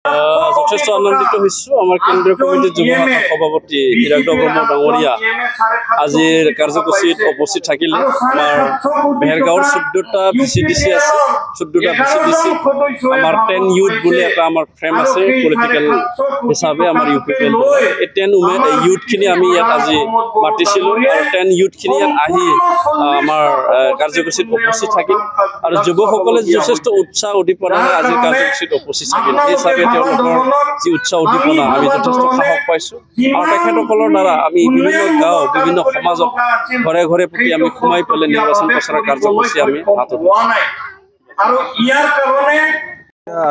যথেষ্ট আনন্দিত হৈছোঁ। আমাৰ কেন্দ্ৰীয় কমিটিৰ যুৱ শাখাৰ সভাপতি হিৰাগ্দ ব্ৰহ্ম ডাঙৰীয়া আজিৰ কাৰ্যসূচীত উপস্থিত থাকিলে। আমাৰ বেহেৰগাঁৱৰ 14টা VCDC আছে, 14টা VCDC আমাৰ 10 ইউথ বুলি এটা আমাৰ ফ্ৰেম আছে পলিটিকেল হিচাপে আমাৰ UPPL। এই 10 ইউথখিনি আমি ইয়াত আজি মাতিছিলোঁ আৰু 10 ইউথখিনি ইয়াত আহি আমাৰ কাৰ্যসূচীত উপস্থিত থাকিল আৰু যুৱকসকলে যথেষ্ট উৎসাহ উদ্দীপনাৰে আজিৰ কাৰ্যসূচীত উপস্থিত থাকিল। এই হিচাপে তেওঁলোকৰ যি উৎসাহ উদ্দীপনা আমি যথেষ্ট সাহস পাইছোঁ আৰু তেখেতসকলৰ দ্বাৰা আমি বিভিন্ন গাঁও বিভিন্ন সমাজত ঘৰে ঘৰে প্ৰতি আমি সোমাই পেলাই নিৰ্বাচন প্ৰচাৰৰ কাৰ্যসূচী আমি হাতত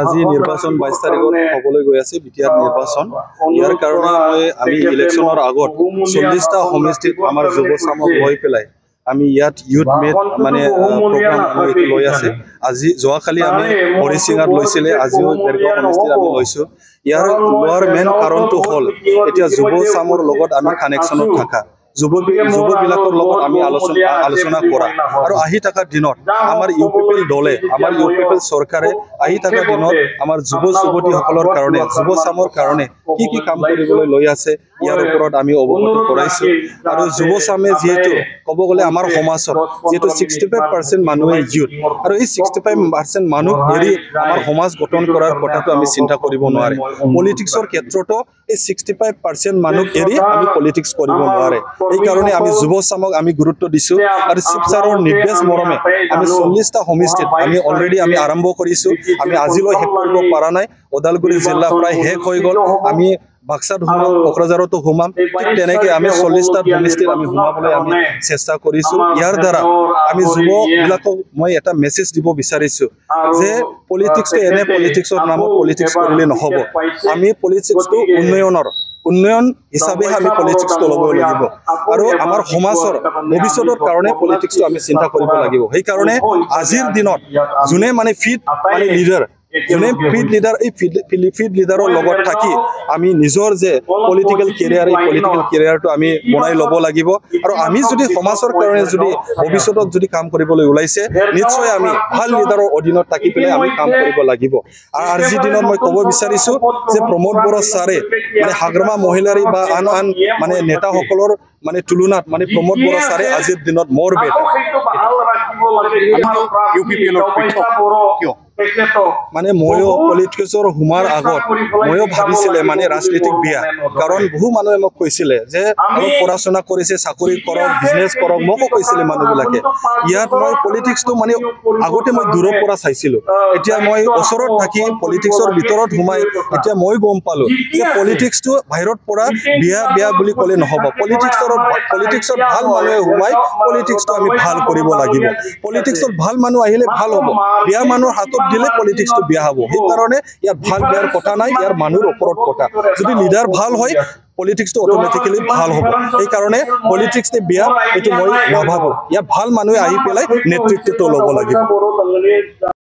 আজি নিৰ্বাচন 22 তাৰিখত হ'বলৈ গৈ আছে বিটিআৰ নিৰ্বাচন। ইয়াৰ কাৰণে আমি ইলেকশ্যনৰ আগত 40টা সমষ্টিত আমাৰ যুৱ চামক লৈ পেলাই আমি ইয়াত ইউথ মেট মানে প্ৰগ্ৰাম আমি লৈ আছে। আজি যোৱাকালি আমি হৰিচিঙাত লৈছিলে, আজিও বেৰগাঁও সমষ্টিত আমি লৈছোঁ। ইয়াৰ লোৱাৰ মেইন কাৰণটো হ'ল এতিয়া যুৱ চামৰ লগত আমি কানেকশ্যনত থকা, যুৱকবিলাকৰ লগত আমি আলোচনা কৰা আৰু আহি থকা দিনত আমাৰ UPPL দলে, আমাৰ UPPL চৰকাৰে আহি থকা দিনত আমাৰ যুৱতীসকলৰ কাৰণে, যুৱ চামৰ কাৰণে কি কি কাম কৰিবলৈ লৈ আছে ইয়াৰ ওপৰত আমি অৱগত কৰাইছোঁ। আৰু যুৱ চামে যিহেতু ক'ব গ'লে আমাৰ সমাজত যিহেতু 65% মানুহে ইউথ আৰু এই 65% মানুহ এৰি আমাৰ সমাজ গঠন কৰাৰ কথাটো আমি চিন্তা কৰিব নোৱাৰে। পলিটিক্সৰ ক্ষেত্ৰতো এই 65% মানুহ এৰি আমি পলিটিক্স কৰিব নোৱাৰে। এইকাৰণে আমি যুৱ চামক আমি গুৰুত্ব দিছোঁ আৰু শিৱসাৰৰ নিৰ্দেশ মৰমে আমি 40টা সমষ্টিত আমি অলৰেডি আমি আৰম্ভ কৰিছোঁ। আমি আজিলৈ শেষ কৰিব পৰা নাই। ওদালগুৰি জিলা প্ৰায় শেষ হৈ গ'ল। আমি বাক্সাত সোমাম, কোকৰাঝাৰতো সোমাম, ঠিক তেনেকৈ আমি 40টা সমষ্টিত আমি সোমাবলৈ আমি চেষ্টা কৰিছোঁ। ইয়াৰ দ্বাৰা আমি যুৱবিলাকক মই এটা মেছেজ দিব বিচাৰিছোঁ যে পলিটিক্সটো এনে পলিটিক্সৰ নামত পলিটিক্স কৰিলে নহ'ব। আমি পলিটিক্সটো উন্নয়ন হিচাপে আমি পলিটিক্সটো ল'ব লাগিব আৰু আমাৰ সমাজৰ ভৱিষ্যতৰ কাৰণে পলিটিক্সটো আমি চিন্তা কৰিব লাগিব। সেইকাৰণে আজিৰ দিনত যোনে মানে ফিট লিডাৰ, যোনে ফিট লিডাৰ, এই ফিট লিডাৰৰ লগত থাকি আমি নিজৰ যে পলিটিকেল কেৰিয়াৰ, এই পলিটিকেল কেৰিয়াৰটো আমি বনাই ল'ব লাগিব। আৰু আমি যদি সমাজৰ কাৰণে যদি ভৱিষ্যতত যদি কাম কৰিবলৈ ওলাইছে, নিশ্চয় আমি ভাল লিডাৰৰ অধীনত থাকি পেলাই আমি কাম কৰিব লাগিব। আৰু আজিৰ দিনত মই ক'ব বিচাৰিছোঁ যে প্ৰমোদ বড়ো ছাৰে মানে হাগ্ৰামা মহিলাৰী বা আন মানে নেতাসকলৰ মানে তুলনাত মানে প্ৰমোদ বড়ো ছাৰে আজিৰ দিনত মোৰ বেটা মানে ময়ো পলিটিক্সৰ সোমাৰ আগত ময়ো ভাবিছিলে মানে ৰাজনীতিক বিয়া, কাৰণ বহু মানুহে মোক কৈছিলে যে অলপ পঢ়া শুনা কৰিছে, চাকৰি কৰক, বিজনেছ কৰক, মোকো কৈছিলে মানুহবিলাকে। ইয়াত মই পলিটিক্সটো মানে আগতে মই দূৰৰ পৰা চাইছিলোঁ, এতিয়া মই ওচৰত থাকি পলিটিক্সৰ ভিতৰত সোমাই এতিয়া মই গম পালোঁ যে পলিটিক্সটো বাহিৰত পৰা বিয়া বুলি ক'লে নহ'ব। পলিটিক্সত ভাল মানুহে সোমাই পলিটিক্সটো আমি ভাল কৰিব লাগিব। পলিটিক্সত ভাল মানুহ আহিলে ভাল হ'ব, বিয়া মানুহৰ হাতত দিলে পলিটিক্সটো বিয়া হ'ব। সেইকাৰণে ইয়াত ভাল বেয়াৰ কথা নাই, ইয়াৰ মানুহৰ ওপৰত কথা। যদি লিডাৰ ভাল হয় পলিটিক্সটো অট'মেটিকেলি ভাল হ'ব। সেইকাৰণে পলিটিক্সটো বিয়া এইটো মই নাভাবোঁ। ইয়াত ভাল মানুহে আহি পেলাই নেতৃত্বটো ল'ব লাগিব।